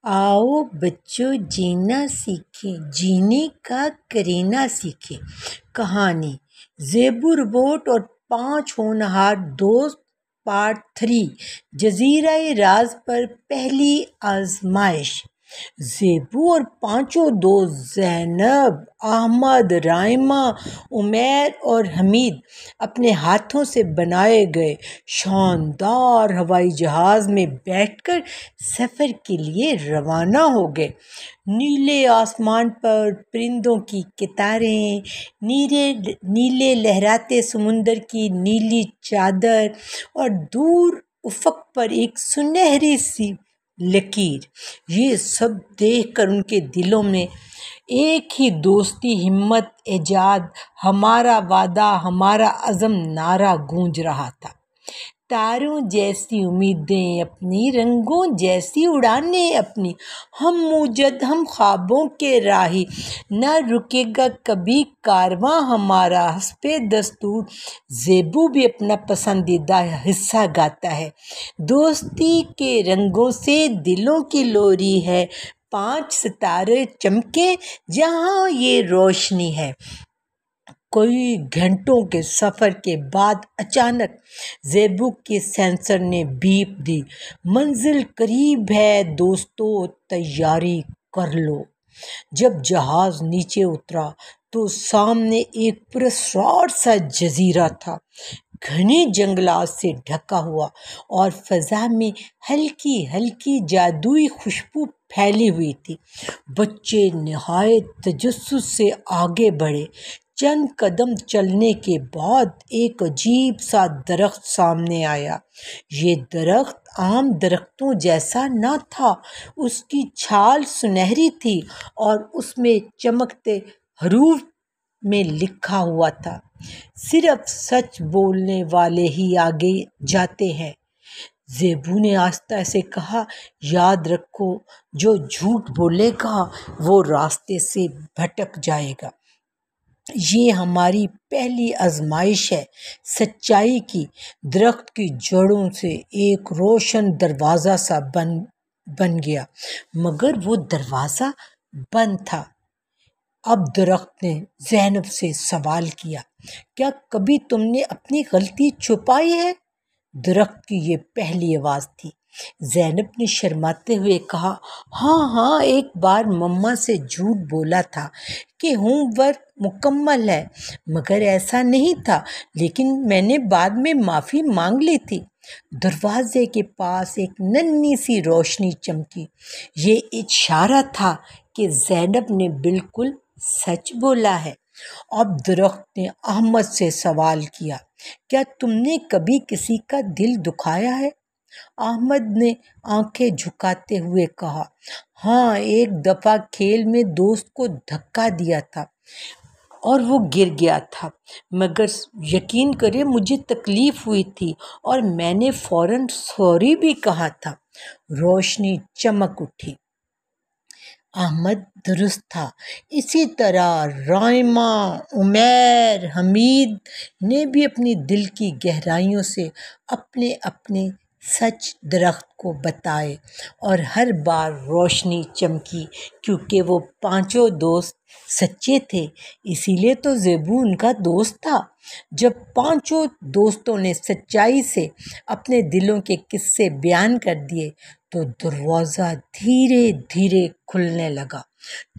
आओ बच्चों जीना सीखें, जीने का करीना सीखें। कहानी ज़ेबू रोबोट और 5 होनहार दोस्त पार्ट 3 जज़ीरा-ए राज पर पहली आजमाइश। ज़ेबू और 5 दोस्त ज़ैनब, अहमद, राइमा, उमैर और हमीद अपने हाथों से बनाए गए शानदार हवाई जहाज़ में बैठकर सफ़र के लिए रवाना हो गए। नीले आसमान पर परिंदों की कतारें, नीले लहराते समुंदर की नीली चादर और दूर उफ़क़ पर एक सुनहरी सी लकीर, ये सब देखकर उनके दिलों में एक ही दोस्ती, हिम्मत, एजाद, हमारा वादा, हमारा अज़म नारा गूंज रहा था। तारों जैसी उम्मीदें अपनी, रंगों जैसी उड़ानें अपनी, हम मुजद हम ख्वाबों के राही, न रुकेगा कभी कारवां हमारा। हस्बे दस्तूर ज़ेबू भी अपना पसंदीदा हिस्सा गाता है। दोस्ती के रंगों से दिलों की लोरी है, 5 सितारे चमके जहाँ ये रोशनी है। कई घंटों के सफ़र के बाद अचानक ज़ेबू के सेंसर ने बीप दी। मंजिल करीब है दोस्तों, तैयारी कर लो। जब जहाज़ नीचे उतरा तो सामने एक पुरस्कार सा जजीरा था, घने जंगलात से ढका हुआ, और फ़ज़ा में हल्की हल्की जादुई खुशबू फैली हुई थी। बच्चे नहायत तजस्सुस से आगे बढ़े। चंद कदम चलने के बाद एक अजीब सा दरख्त सामने आया। ये दरख्त आम दरख्तों जैसा न था, उसकी छाल सुनहरी थी और उसमें चमकते हरूफ में लिखा हुआ था, सिर्फ सच बोलने वाले ही आगे जाते हैं। ज़ेबू ने आस्ता से कहा, याद रखो, जो झूठ बोलेगा वो रास्ते से भटक जाएगा। ये हमारी पहली आजमाइश है सच्चाई की। दरख्त की जड़ों से एक रोशन दरवाज़ा सा बन गया, मगर वो दरवाज़ा बंद था। अब दरख्त ने ज़ैनब से सवाल किया, क्या कभी तुमने अपनी गलती छुपाई है? दरख्त की ये पहली आवाज़ थी। ज़ैनब ने शर्माते हुए कहा, हाँ, एक बार मम्मा से झूठ बोला था कि होमवर्क मुकम्मल है, मगर ऐसा नहीं था। लेकिन मैंने बाद में माफ़ी मांग ली थी। दरवाजे के पास एक नन्ही सी रोशनी चमकी। ये इशारा था कि ज़ैनब ने बिल्कुल सच बोला है। अब दरख्त ने अहमद से सवाल किया, क्या तुमने कभी किसी का दिल दुखाया है? अहमद ने आंखें झुकाते हुए कहा, हाँ, एक दफ़ा खेल में दोस्त को धक्का दिया था और वो गिर गया था, मगर यकीन करें मुझे तकलीफ़ हुई थी और मैंने फ़ौरन सॉरी भी कहा था। रोशनी चमक उठी। अहमद दुरुस्त था। इसी तरह राइमा, उमैर, हमीद ने भी अपनी दिल की गहराइयों से अपने अपने सच दरख्त को बताए, और हर बार रोशनी चमकी, क्योंकि वो 5 दोस्त सच्चे थे। इसीलिए तो ज़ेबू उनका दोस्त था। जब 5 दोस्तों ने सच्चाई से अपने दिलों के किस्से बयान कर दिए तो दरवाज़ा धीरे धीरे खुलने लगा।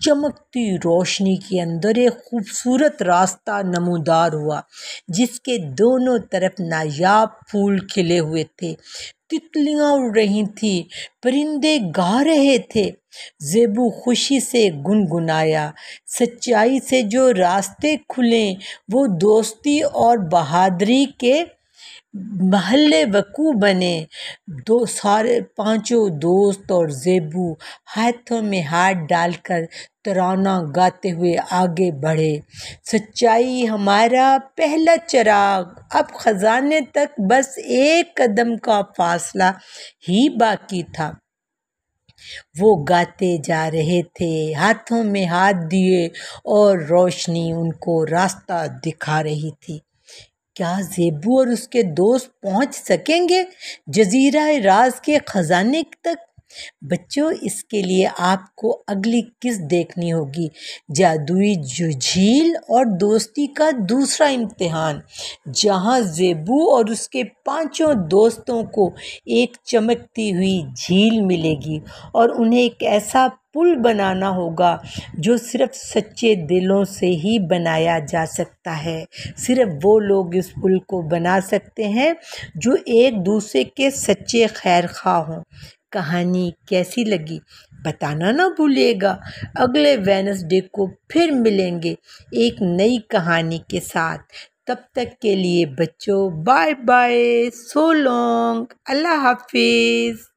चमकती रोशनी के अंदर एक खूबसूरत रास्ता नमूदार हुआ, जिसके दोनों तरफ नायाब फूल खिले हुए थे। तितलियां उड़ रही थीं, परिंदे गा रहे थे। ज़ेबू खुशी से गुनगुनाया, सच्चाई से जो रास्ते खुले वो दोस्ती और बहादुरी के महल्ले वकू बने। 5 दोस्त और ज़ेबू हाथों में हाथ डालकर तराना गाते हुए आगे बढ़े। सच्चाई हमारा पहला चिराग, अब खजाने तक बस एक कदम का फासला ही बाकी था। वो गाते जा रहे थे, हाथों में हाथ दिए, और रोशनी उनको रास्ता दिखा रही थी। क्या ज़ेबू और उसके दोस्त पहुंच सकेंगे जज़ीरा राज के खजाने तक? بچوں اس کے لیے آپ کو اگلی قسط دیکھنی ہوگی، جادوئی جھیل اور دوستی کا دوسرا امتحان، جہاں زیبو اور اس کے 5 دوستوں کو ایک چمکتی ہوئی جھیل ملے گی اور انہیں ایک ایسا پل بنانا ہوگا جو صرف سچے دلوں سے ہی بنایا جا سکتا ہے۔ صرف وہ لوگ اس پل کو بنا سکتے ہیں جو ایک دوسرے کے سچے خیر خواہ ہوں۔ کہانی کیسی لگی بتانا نہ بھولیے گا۔ اگلے وینسڈے کو پھر ملیں گے ایک نئی کہانی کے ساتھ۔ تب تک کے لیے بچوں بائے بائے، سو لانگ، اللہ حافظ۔